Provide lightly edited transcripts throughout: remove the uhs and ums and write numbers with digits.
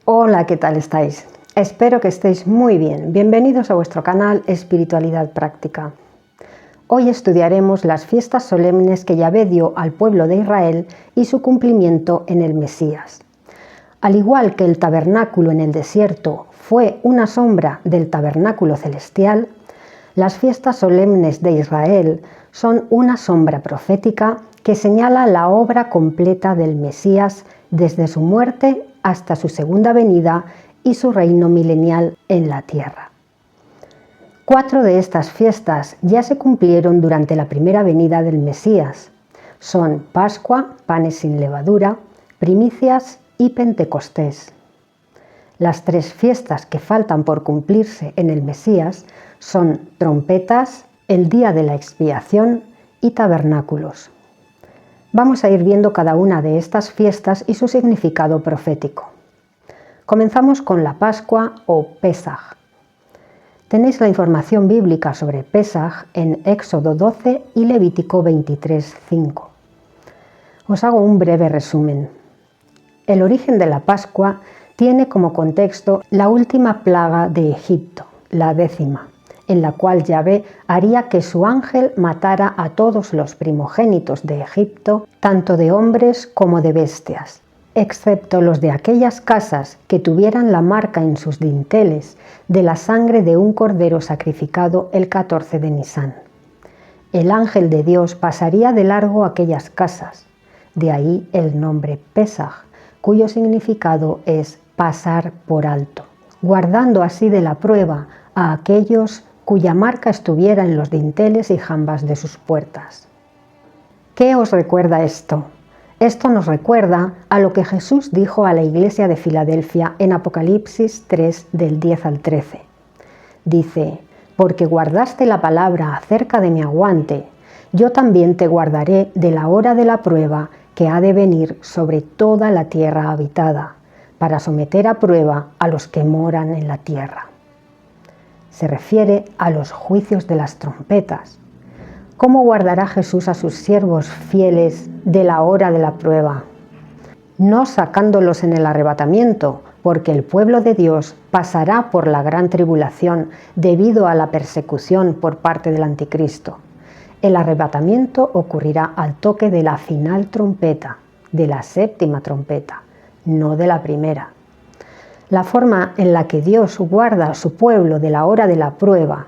Hola, ¿qué tal estáis? Espero que estéis muy bien. Bienvenidos a vuestro canal Espiritualidad Práctica. Hoy estudiaremos las fiestas solemnes que Yahvé dio al pueblo de Israel y su cumplimiento en el Mesías. Al igual que el tabernáculo en el desierto fue una sombra del tabernáculo celestial, las fiestas solemnes de Israel son una sombra profética que señala la obra completa del Mesías desde su muerte hasta su segunda venida y su reino milenial en la tierra. 4 de estas fiestas ya se cumplieron durante la primera venida del Mesías. Son Pascua, panes sin levadura, primicias y Pentecostés. Las 3 fiestas que faltan por cumplirse en el Mesías son trompetas, el día de la expiación y tabernáculos. Vamos a ir viendo cada una de estas fiestas y su significado profético. Comenzamos con la Pascua o Pesaj. Tenéis la información bíblica sobre Pesaj en Éxodo 12 y Levítico 23:5. Os hago un breve resumen. El origen de la Pascua tiene como contexto la última plaga de Egipto, la 10ª, en la cual Yahvé haría que su ángel matara a todos los primogénitos de Egipto, tanto de hombres como de bestias, excepto los de aquellas casas que tuvieran la marca en sus dinteles de la sangre de un cordero sacrificado el 14 de Nisán. El ángel de Dios pasaría de largo aquellas casas, de ahí el nombre Pesaj, cuyo significado es pasar por alto, guardando así de la prueba a aquellos cuya marca estuviera en los dinteles y jambas de sus puertas. ¿Qué os recuerda esto? Esto nos recuerda a lo que Jesús dijo a la iglesia de Filadelfia en Apocalipsis 3 del 10 al 13. Dice: «Porque guardaste la palabra acerca de mi aguante, yo también te guardaré de la hora de la prueba que ha de venir sobre toda la tierra habitada, para someter a prueba a los que moran en la tierra». Se refiere a los juicios de las trompetas. ¿Cómo guardará Jesús a sus siervos fieles de la hora de la prueba? No sacándolos en el arrebatamiento, porque el pueblo de Dios pasará por la gran tribulación debido a la persecución por parte del anticristo. El arrebatamiento ocurrirá al toque de la final trompeta, de la 7ª trompeta, no de la primera. La forma en la que Dios guarda a su pueblo de la hora de la prueba,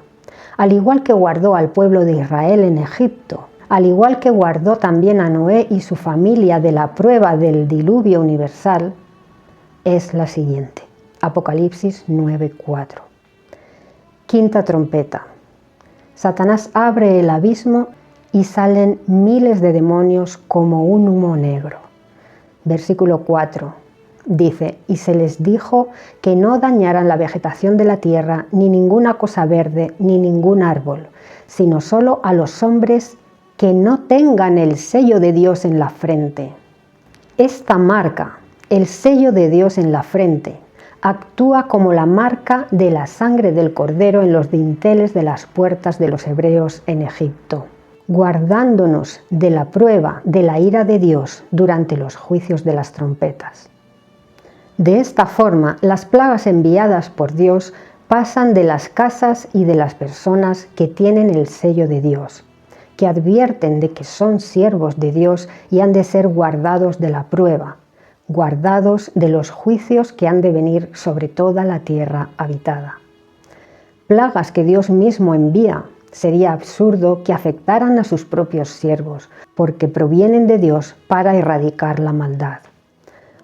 al igual que guardó al pueblo de Israel en Egipto, al igual que guardó también a Noé y su familia de la prueba del diluvio universal, es la siguiente. Apocalipsis 9:4. 5ª trompeta. Satanás abre el abismo y salen miles de demonios como un humo negro. Versículo 4. Dice: «Y se les dijo que no dañaran la vegetación de la tierra, ni ninguna cosa verde, ni ningún árbol, sino solo a los hombres que no tengan el sello de Dios en la frente». Esta marca, el sello de Dios en la frente, actúa como la marca de la sangre del cordero en los dinteles de las puertas de los hebreos en Egipto, guardándonos de la prueba de la ira de Dios durante los juicios de las trompetas. De esta forma, las plagas enviadas por Dios pasan de las casas y de las personas que tienen el sello de Dios, que advierten de que son siervos de Dios y han de ser guardados de la prueba, guardados de los juicios que han de venir sobre toda la tierra habitada. Plagas que Dios mismo envía. Sería absurdo que afectaran a sus propios siervos, porque provienen de Dios para erradicar la maldad.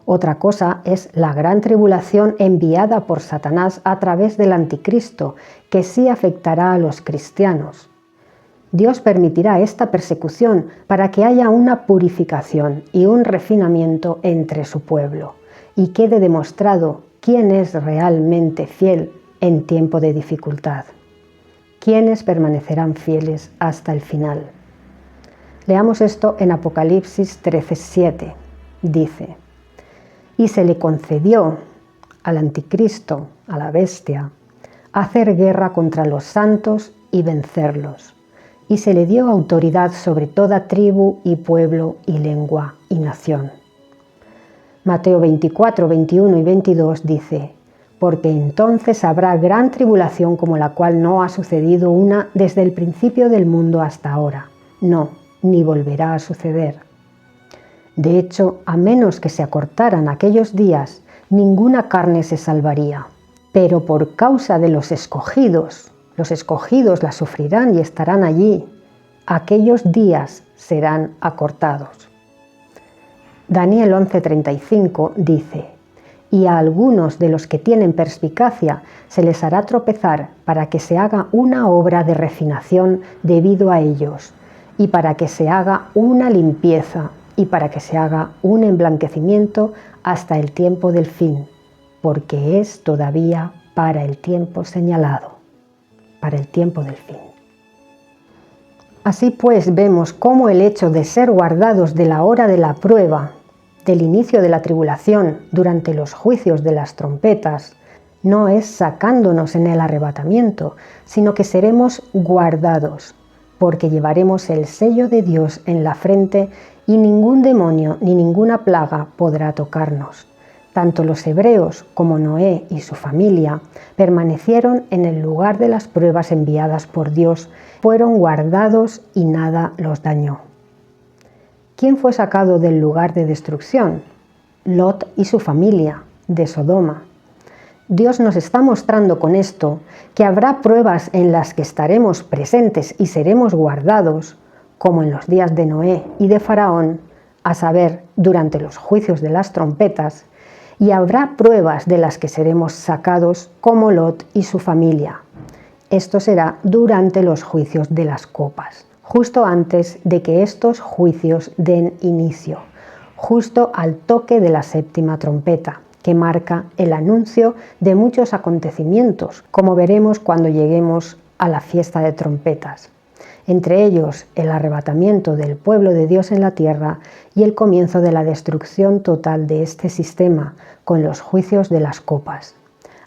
Otra cosa es la gran tribulación enviada por Satanás a través del anticristo, que sí afectará a los cristianos. Dios permitirá esta persecución para que haya una purificación y un refinamiento entre su pueblo, y quede demostrado quién es realmente fiel en tiempo de dificultad. ¿Quiénes permanecerán fieles hasta el final? Leamos esto en Apocalipsis 13:7. Dice: «Y se le concedió al anticristo, a la bestia, hacer guerra contra los santos y vencerlos, y se le dio autoridad sobre toda tribu y pueblo y lengua y nación. Mateo 24, 21 y 22 dice: porque entonces habrá gran tribulación como la cual no ha sucedido una desde el principio del mundo hasta ahora, no, ni volverá a suceder. De hecho, a menos que se acortaran aquellos días, ninguna carne se salvaría. Pero por causa de los escogidos la sufrirán y estarán allí. Aquellos días serán acortados. Daniel 11:35 dice: y a algunos de los que tienen perspicacia se les hará tropezar para que se haga una obra de refinación debido a ellos, y para que se haga una limpieza, y para que se haga un emblanquecimiento hasta el tiempo del fin, porque es todavía para el tiempo señalado, para el tiempo del fin. Así pues, vemos cómo el hecho de ser guardados de la hora de la prueba, del inicio de la tribulación durante los juicios de las trompetas, no es sacándonos en el arrebatamiento, sino que seremos guardados, porque llevaremos el sello de Dios en la frente y ningún demonio ni ninguna plaga podrá tocarnos. Tanto los hebreos como Noé y su familia permanecieron en el lugar de las pruebas enviadas por Dios, fueron guardados y nada los dañó. ¿Quién fue sacado del lugar de destrucción? Lot y su familia, de Sodoma. Dios nos está mostrando con esto que habrá pruebas en las que estaremos presentes y seremos guardados, como en los días de Noé y de Faraón, a saber, durante los juicios de las trompetas, y habrá pruebas de las que seremos sacados, como Lot y su familia. Esto será durante los juicios de las copas, justo antes de que estos juicios den inicio, justo al toque de la séptima trompeta, que marca el anuncio de muchos acontecimientos, como veremos cuando lleguemos a la fiesta de trompetas. Entre ellos, el arrebatamiento del pueblo de Dios en la tierra y el comienzo de la destrucción total de este sistema, con los juicios de las copas.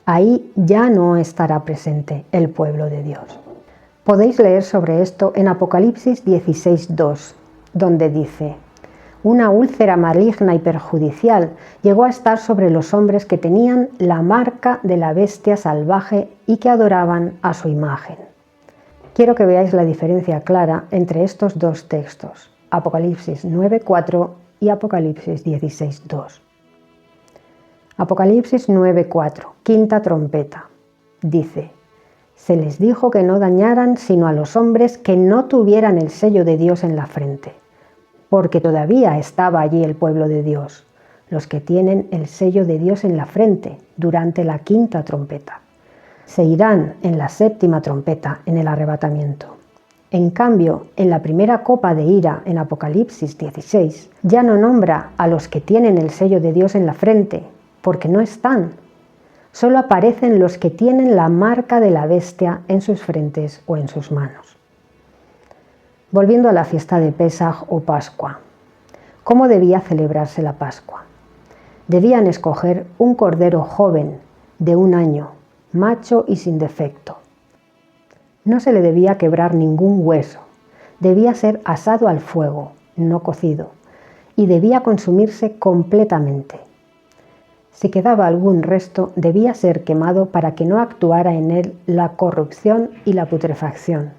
Ahí ya no estará presente el pueblo de Dios. Podéis leer sobre esto en Apocalipsis 16:2, donde dice: una úlcera maligna y perjudicial llegó a estar sobre los hombres que tenían la marca de la bestia salvaje y que adoraban a su imagen. Quiero que veáis la diferencia clara entre estos dos textos, Apocalipsis 9:4 y Apocalipsis 16:2. Apocalipsis 9:4, quinta trompeta, dice: se les dijo que no dañaran sino a los hombres que no tuvieran el sello de Dios en la frente, porque todavía estaba allí el pueblo de Dios, los que tienen el sello de Dios en la frente durante la quinta trompeta. Se irán en la séptima trompeta en el arrebatamiento. En cambio, en la primera copa de ira en Apocalipsis 16, ya no nombra a los que tienen el sello de Dios en la frente, porque no están. Solo aparecen los que tienen la marca de la bestia en sus frentes o en sus manos. Volviendo a la fiesta de Pesaj o Pascua. ¿Cómo debía celebrarse la Pascua? Debían escoger un cordero joven de 1 año, macho y sin defecto. No se le debía quebrar ningún hueso, debía ser asado al fuego, no cocido, y debía consumirse completamente. Si quedaba algún resto, debía ser quemado para que no actuara en él la corrupción y la putrefacción.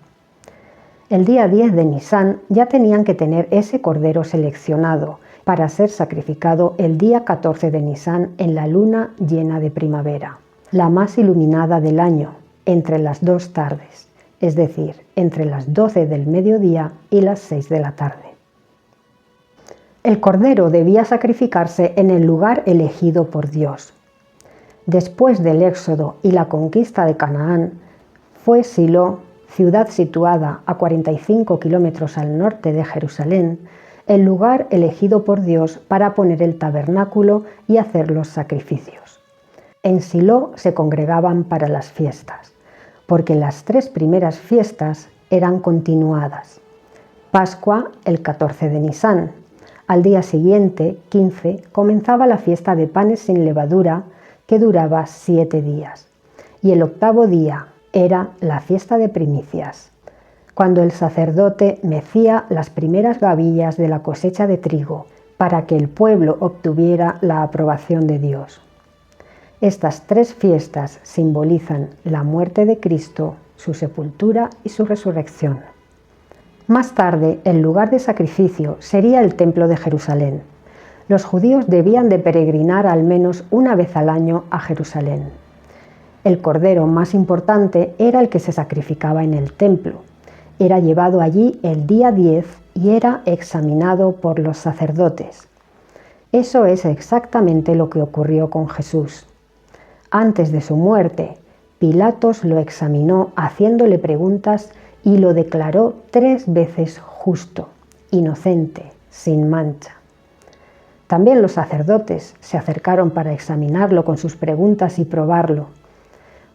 El día 10 de Nisán ya tenían que tener ese cordero seleccionado para ser sacrificado el día 14 de Nisán en la luna llena de primavera, la más iluminada del año, entre las 2 tardes, es decir, entre las 12 del mediodía y las 6 de la tarde. El cordero debía sacrificarse en el lugar elegido por Dios. Después del éxodo y la conquista de Canaán, fue Silo, ciudad situada a 45 kilómetros al norte de Jerusalén, el lugar elegido por Dios para poner el tabernáculo y hacer los sacrificios. En Silo se congregaban para las fiestas, porque las 3 primeras fiestas eran continuadas. Pascua el 14 de Nisán. Al día siguiente, 15, comenzaba la fiesta de panes sin levadura, que duraba 7 días. Y el 8º día era la fiesta de primicias. cuando el sacerdote mecía las primeras gavillas de la cosecha de trigo para que el pueblo obtuviera la aprobación de Dios. Estas 3 fiestas simbolizan la muerte de Cristo, su sepultura y su resurrección. Más tarde, el lugar de sacrificio sería el Templo de Jerusalén. Los judíos debían de peregrinar al menos una vez al año a Jerusalén. El cordero más importante era el que se sacrificaba en el templo. Era llevado allí el día 10 y era examinado por los sacerdotes. Eso es exactamente lo que ocurrió con Jesús. Antes de su muerte, Pilatos lo examinó haciéndole preguntas y lo declaró 3 veces justo, inocente, sin mancha. También los sacerdotes se acercaron para examinarlo con sus preguntas y probarlo.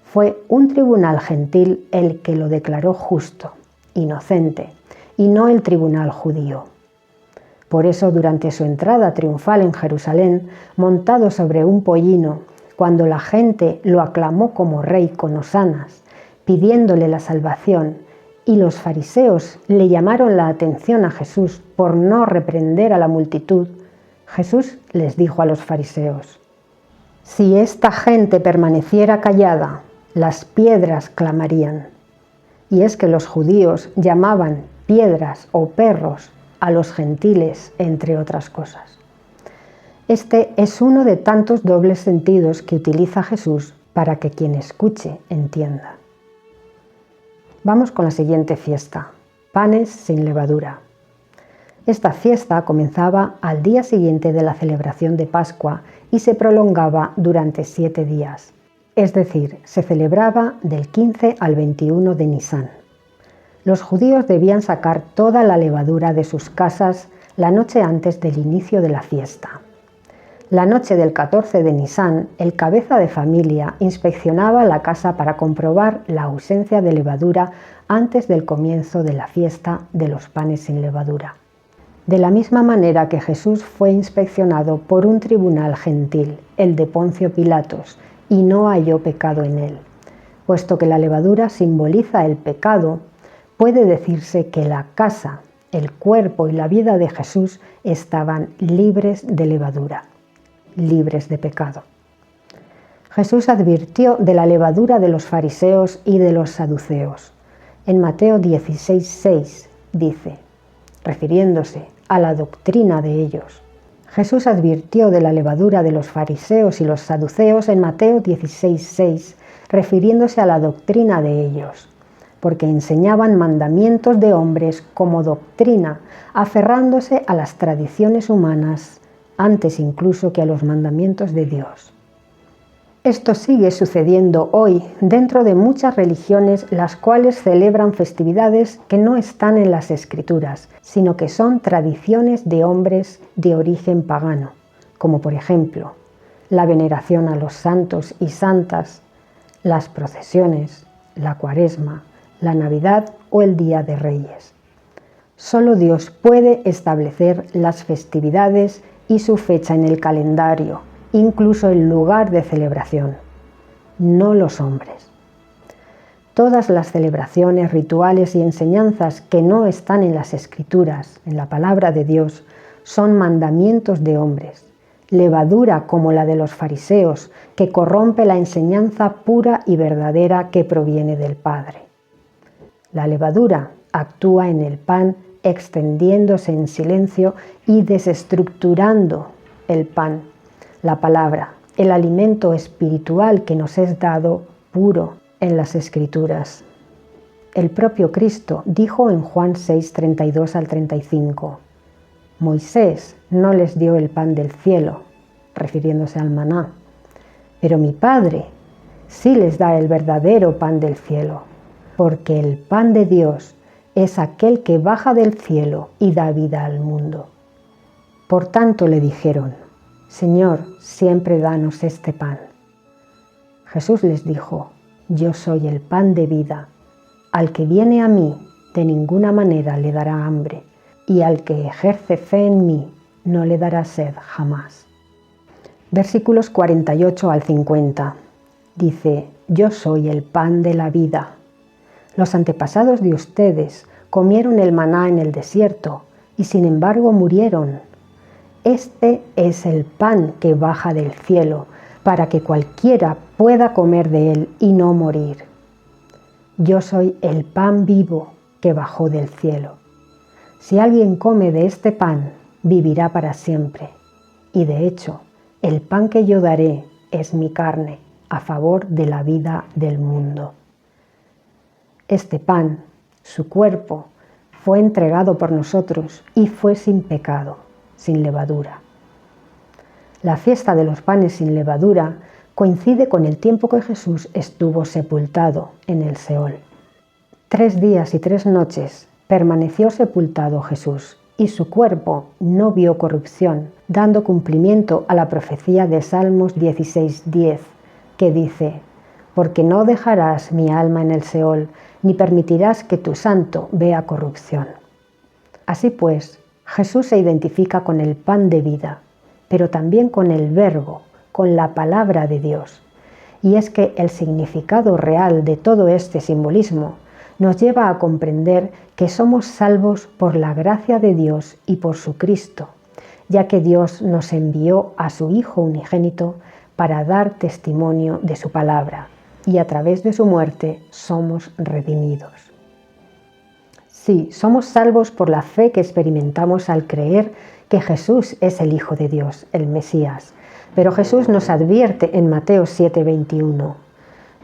Fue un tribunal gentil el que lo declaró justo, inocente, y no el tribunal judío. Por eso, durante su entrada triunfal en Jerusalén, montado sobre un pollino, cuando la gente lo aclamó como rey con hosanas, pidiéndole la salvación, y los fariseos le llamaron la atención a Jesús por no reprender a la multitud, Jesús les dijo a los fariseos: «Si esta gente permaneciera callada, las piedras clamarían». Y es que los judíos llamaban piedras o perros a los gentiles, entre otras cosas. Este es uno de tantos dobles sentidos que utiliza Jesús para que quien escuche entienda. Vamos con la siguiente fiesta, panes sin levadura. Esta fiesta comenzaba al día siguiente de la celebración de Pascua y se prolongaba durante 7 días. Es decir, se celebraba del 15 al 21 de Nisán. Los judíos debían sacar toda la levadura de sus casas la noche antes del inicio de la fiesta. La noche del 14 de Nisán, el cabeza de familia inspeccionaba la casa para comprobar la ausencia de levadura antes del comienzo de la fiesta de los panes sin levadura. De la misma manera que Jesús fue inspeccionado por un tribunal gentil, el de Poncio Pilatos, y no halló pecado en él. Puesto que la levadura simboliza el pecado, puede decirse que la casa, el cuerpo y la vida de Jesús estaban libres de levadura, libres de pecado. Jesús advirtió de la levadura de los fariseos y de los saduceos. En Mateo 16:6 dice, refiriéndose a la doctrina de ellos: Jesús advirtió de la levadura de los fariseos y los saduceos en Mateo 16:6, refiriéndose a la doctrina de ellos, porque enseñaban mandamientos de hombres como doctrina, aferrándose a las tradiciones humanas, antes incluso que a los mandamientos de Dios. Esto sigue sucediendo hoy dentro de muchas religiones, las cuales celebran festividades que no están en las Escrituras, sino que son tradiciones de hombres de origen pagano, como por ejemplo la veneración a los santos y santas, las procesiones, la Cuaresma, la Navidad o el Día de Reyes. Solo Dios puede establecer las festividades y su fecha en el calendario, incluso el lugar de celebración, no los hombres. Todas las celebraciones, rituales y enseñanzas que no están en las Escrituras, en la palabra de Dios, son mandamientos de hombres, levadura como la de los fariseos, que corrompe la enseñanza pura y verdadera que proviene del Padre. La levadura actúa en el pan, extendiéndose en silencio y desestructurando el pan, la palabra, el alimento espiritual que nos es dado puro en las Escrituras. El propio Cristo dijo en Juan 6:32 al 35, Moisés no les dio el pan del cielo, refiriéndose al maná, pero mi Padre sí les da el verdadero pan del cielo, porque el pan de Dios es aquel que baja del cielo y da vida al mundo. Por tanto le dijeron, Señor, siempre danos este pan. Jesús les dijo, yo soy el pan de vida. Al que viene a mí, de ninguna manera le dará hambre, y al que ejerce fe en mí, no le dará sed jamás. Versículos 48 al 50. Dice, yo soy el pan de la vida. Los antepasados de ustedes comieron el maná en el desierto y sin embargo murieron. Este es el pan que baja del cielo, para que cualquiera pueda comer de él y no morir. Yo soy el pan vivo que bajó del cielo. Si alguien come de este pan, vivirá para siempre. Y de hecho, el pan que yo daré es mi carne, a favor de la vida del mundo. Este pan, su cuerpo, fue entregado por nosotros y fue sin pecado, sin levadura. La fiesta de los panes sin levadura coincide con el tiempo que Jesús estuvo sepultado en el Seol. 3 días y 3 noches permaneció sepultado Jesús y su cuerpo no vio corrupción, dando cumplimiento a la profecía de Salmos 16:10, que dice: «Porque no dejarás mi alma en el Seol, ni permitirás que tu santo vea corrupción». Así pues, Jesús se identifica con el pan de vida, pero también con el Verbo, con la palabra de Dios. Y es que el significado real de todo este simbolismo nos lleva a comprender que somos salvos por la gracia de Dios y por su Cristo, ya que Dios nos envió a su Hijo unigénito para dar testimonio de su palabra, y a través de su muerte somos redimidos. Sí, somos salvos por la fe que experimentamos al creer que Jesús es el Hijo de Dios, el Mesías. Pero Jesús nos advierte en Mateo 7:21: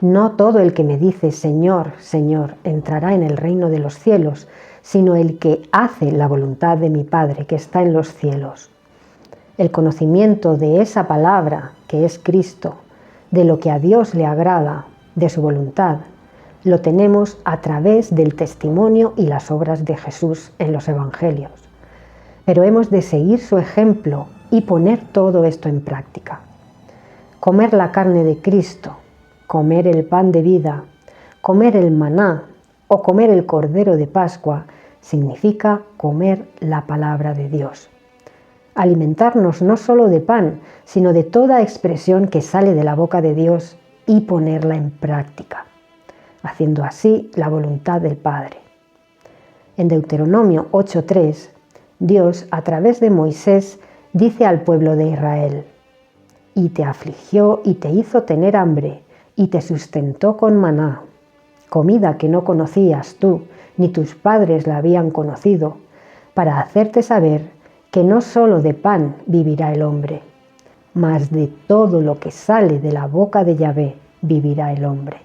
«No todo el que me dice Señor, Señor, entrará en el reino de los cielos, sino el que hace la voluntad de mi Padre que está en los cielos». El conocimiento de esa palabra, que es Cristo, de lo que a Dios le agrada, de su voluntad, lo tenemos a través del testimonio y las obras de Jesús en los Evangelios. Pero hemos de seguir su ejemplo y poner todo esto en práctica. Comer la carne de Cristo, comer el pan de vida, comer el maná o comer el cordero de Pascua significa comer la palabra de Dios. Alimentarnos no solo de pan, sino de toda expresión que sale de la boca de Dios y ponerla en práctica, haciendo así la voluntad del Padre. En Deuteronomio 8:3, Dios, a través de Moisés, dice al pueblo de Israel: «Y te afligió y te hizo tener hambre, y te sustentó con maná, comida que no conocías tú, ni tus padres la habían conocido, para hacerte saber que no solo de pan vivirá el hombre, mas de todo lo que sale de la boca de Yahvé vivirá el hombre».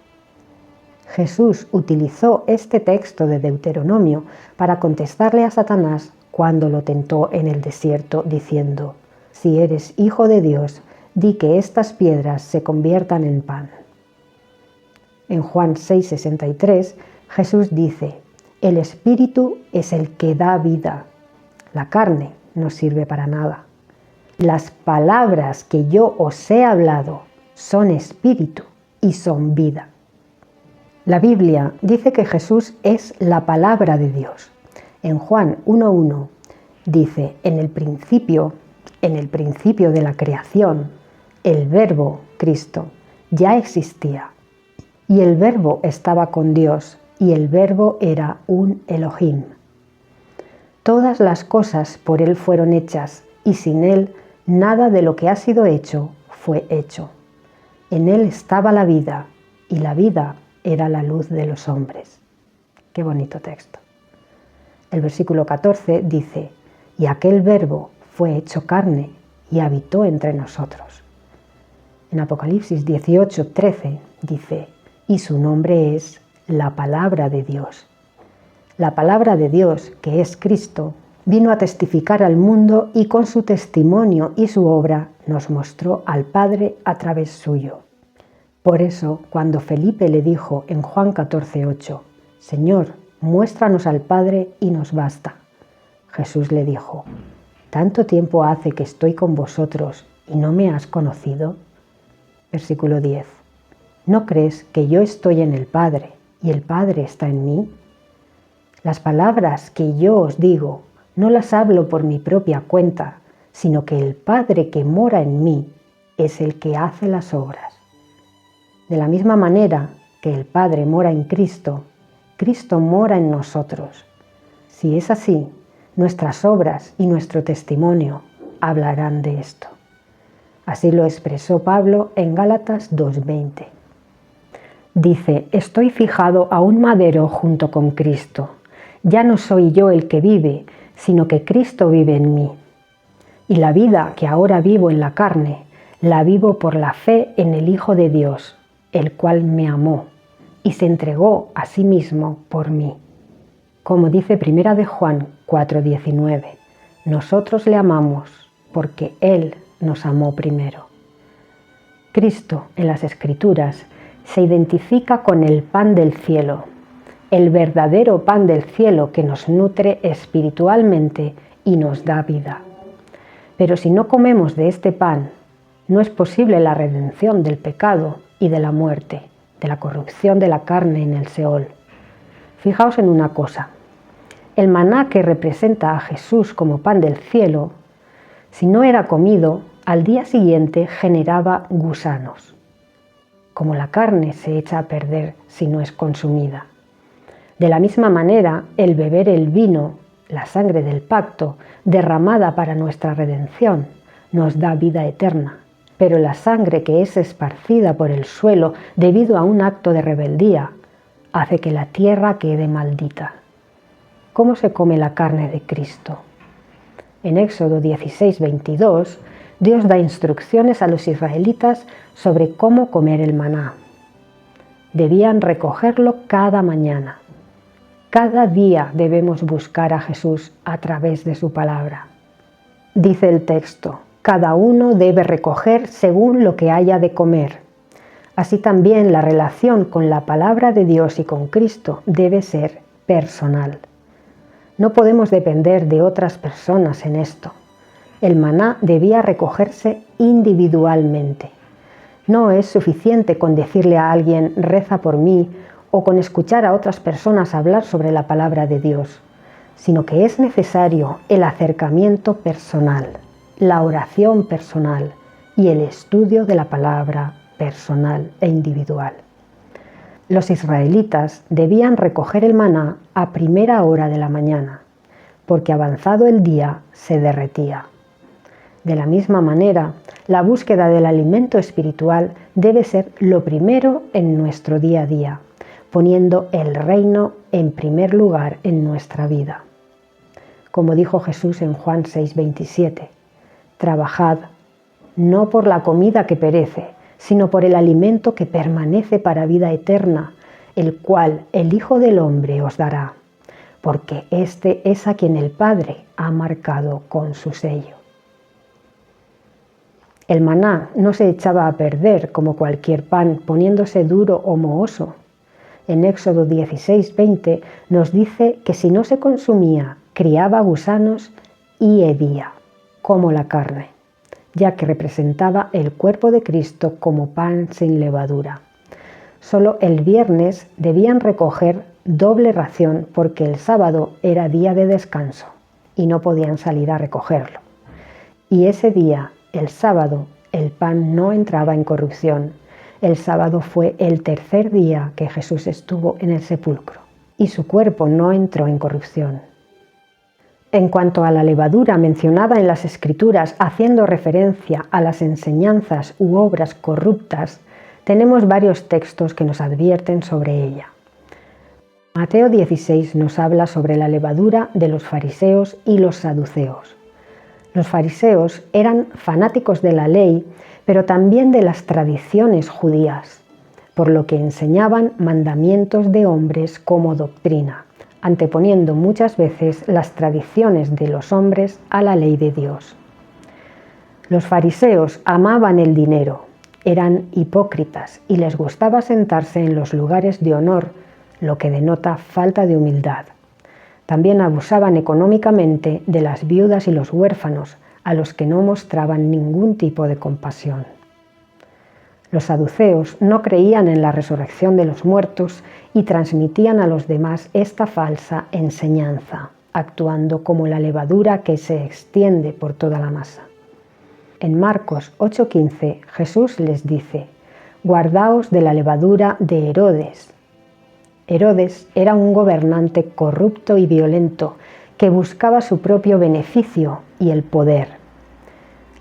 Jesús utilizó este texto de Deuteronomio para contestarle a Satanás cuando lo tentó en el desierto diciendo: «Si eres hijo de Dios, di que estas piedras se conviertan en pan». En Juan 6:63, Jesús dice: «El Espíritu es el que da vida. La carne no sirve para nada. Las palabras que yo os he hablado son espíritu y son vida». La Biblia dice que Jesús es la palabra de Dios. En Juan 1:1 dice: en el principio de la creación, el Verbo, Cristo, ya existía. Y el Verbo estaba con Dios, y el Verbo era un Elohim. Todas las cosas por Él fueron hechas, y sin Él nada de lo que ha sido hecho fue hecho. En Él estaba la vida, y la vida era la luz de los hombres. Qué bonito texto. El versículo 14 dice: «Y aquel Verbo fue hecho carne y habitó entre nosotros». En Apocalipsis 18:13 dice: «Y su nombre es la palabra de Dios». La palabra de Dios, que es Cristo, vino a testificar al mundo y con su testimonio y su obra nos mostró al Padre a través suyo. Por eso, cuando Felipe le dijo en Juan 14:8: «Señor, muéstranos al Padre y nos basta», Jesús le dijo: «¿Tanto tiempo hace que estoy con vosotros y no me has conocido?». Versículo 10. ¿No crees que yo estoy en el Padre y el Padre está en mí? Las palabras que yo os digo no las hablo por mi propia cuenta, sino que el Padre que mora en mí es el que hace las obras. De la misma manera que el Padre mora en Cristo, Cristo mora en nosotros, Si es así, nuestras obras y nuestro testimonio hablarán de esto. Así lo expresó Pablo en Gálatas 2:20. Dice: estoy fijado a un madero junto con Cristo. Ya no soy yo el que vive, sino que Cristo vive en mí. Y la vida que ahora vivo en la carne, la vivo por la fe en el Hijo de Dios, el cual me amó y se entregó a sí mismo por mí. Como dice 1 de Juan 4:19, nosotros le amamos porque Él nos amó primero. Cristo en las Escrituras se identifica con el pan del cielo, el verdadero pan del cielo que nos nutre espiritualmente y nos da vida. Pero si no comemos de este pan, no es posible la redención del pecado y de la muerte, de la corrupción de la carne en el Seol. Fijaos en una cosa: el maná que representa a Jesús como pan del cielo, si no era comido, al día siguiente generaba gusanos, como la carne se echa a perder si no es consumida. De la misma manera, el beber el vino, la sangre del pacto, derramada para nuestra redención, nos da vida eterna, pero la sangre que es esparcida por el suelo debido a un acto de rebeldía, hace que la tierra quede maldita. ¿Cómo se come la carne de Cristo? En Éxodo 16:22, Dios da instrucciones a los israelitas sobre cómo comer el maná. Debían recogerlo cada mañana. Cada día debemos buscar a Jesús a través de su palabra. Dice el texto: cada uno debe recoger según lo que haya de comer. Así también la relación con la palabra de Dios y con Cristo debe ser personal. No podemos depender de otras personas en esto. El maná debía recogerse individualmente. No es suficiente con decirle a alguien: reza por mí, o con escuchar a otras personas hablar sobre la palabra de Dios, sino que es necesario el acercamiento personal, la oración personal y el estudio de la palabra personal e individual. Los israelitas debían recoger el maná a primera hora de la mañana, porque avanzado el día se derretía. De la misma manera, la búsqueda del alimento espiritual debe ser lo primero en nuestro día a día, poniendo el reino en primer lugar en nuestra vida. Como dijo Jesús en Juan 6:27, trabajad no por la comida que perece, sino por el alimento que permanece para vida eterna, el cual el Hijo del Hombre os dará, porque este es a quien el Padre ha marcado con su sello. El maná no se echaba a perder como cualquier pan, poniéndose duro o mohoso. En Éxodo 16:20 nos dice que si no se consumía, criaba gusanos y hedía, como la carne, ya que representaba el cuerpo de Cristo como pan sin levadura. Solo el viernes debían recoger doble ración porque el sábado era día de descanso y no podían salir a recogerlo. Y ese día, el sábado, el pan no entraba en corrupción. El sábado fue el tercer día que Jesús estuvo en el sepulcro y su cuerpo no entró en corrupción. En cuanto a la levadura mencionada en las Escrituras haciendo referencia a las enseñanzas u obras corruptas, tenemos varios textos que nos advierten sobre ella. Mateo 16 nos habla sobre la levadura de los fariseos y los saduceos. Los fariseos eran fanáticos de la ley, pero también de las tradiciones judías, por lo que enseñaban mandamientos de hombres como doctrina, anteponiendo muchas veces las tradiciones de los hombres a la ley de Dios. Los fariseos amaban el dinero, eran hipócritas y les gustaba sentarse en los lugares de honor, lo que denota falta de humildad. También abusaban económicamente de las viudas y los huérfanos, a los que no mostraban ningún tipo de compasión. Los saduceos no creían en la resurrección de los muertos y transmitían a los demás esta falsa enseñanza, actuando como la levadura que se extiende por toda la masa. En Marcos 8:15 Jesús les dice: guardaos de la levadura de Herodes. Herodes era un gobernante corrupto y violento que buscaba su propio beneficio y el poder.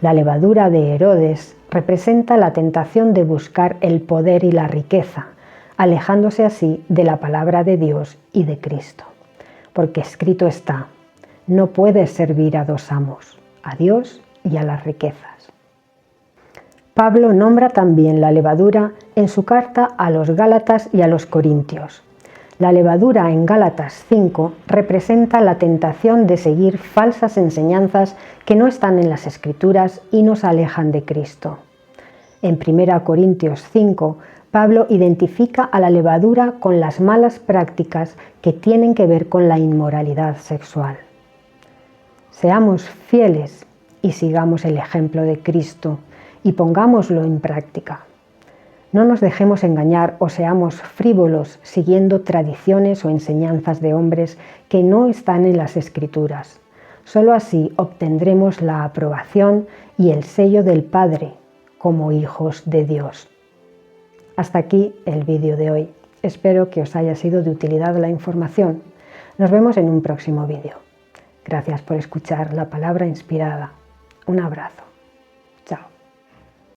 La levadura de Herodes representa la tentación de buscar el poder y la riqueza, alejándose así de la palabra de Dios y de Cristo. Porque escrito está: no puedes servir a dos amos, a Dios y a las riquezas. Pablo nombra también la levadura en su carta a los Gálatas y a los Corintios. La levadura en Gálatas 5 representa la tentación de seguir falsas enseñanzas que no están en las Escrituras y nos alejan de Cristo. En 1 Corintios 5, Pablo identifica a la levadura con las malas prácticas que tienen que ver con la inmoralidad sexual. Seamos fieles y sigamos el ejemplo de Cristo y pongámoslo en práctica. No nos dejemos engañar o seamos frívolos siguiendo tradiciones o enseñanzas de hombres que no están en las Escrituras. Solo así obtendremos la aprobación y el sello del Padre como hijos de Dios. Hasta aquí el vídeo de hoy. Espero que os haya sido de utilidad la información. Nos vemos en un próximo vídeo. Gracias por escuchar la palabra inspirada. Un abrazo.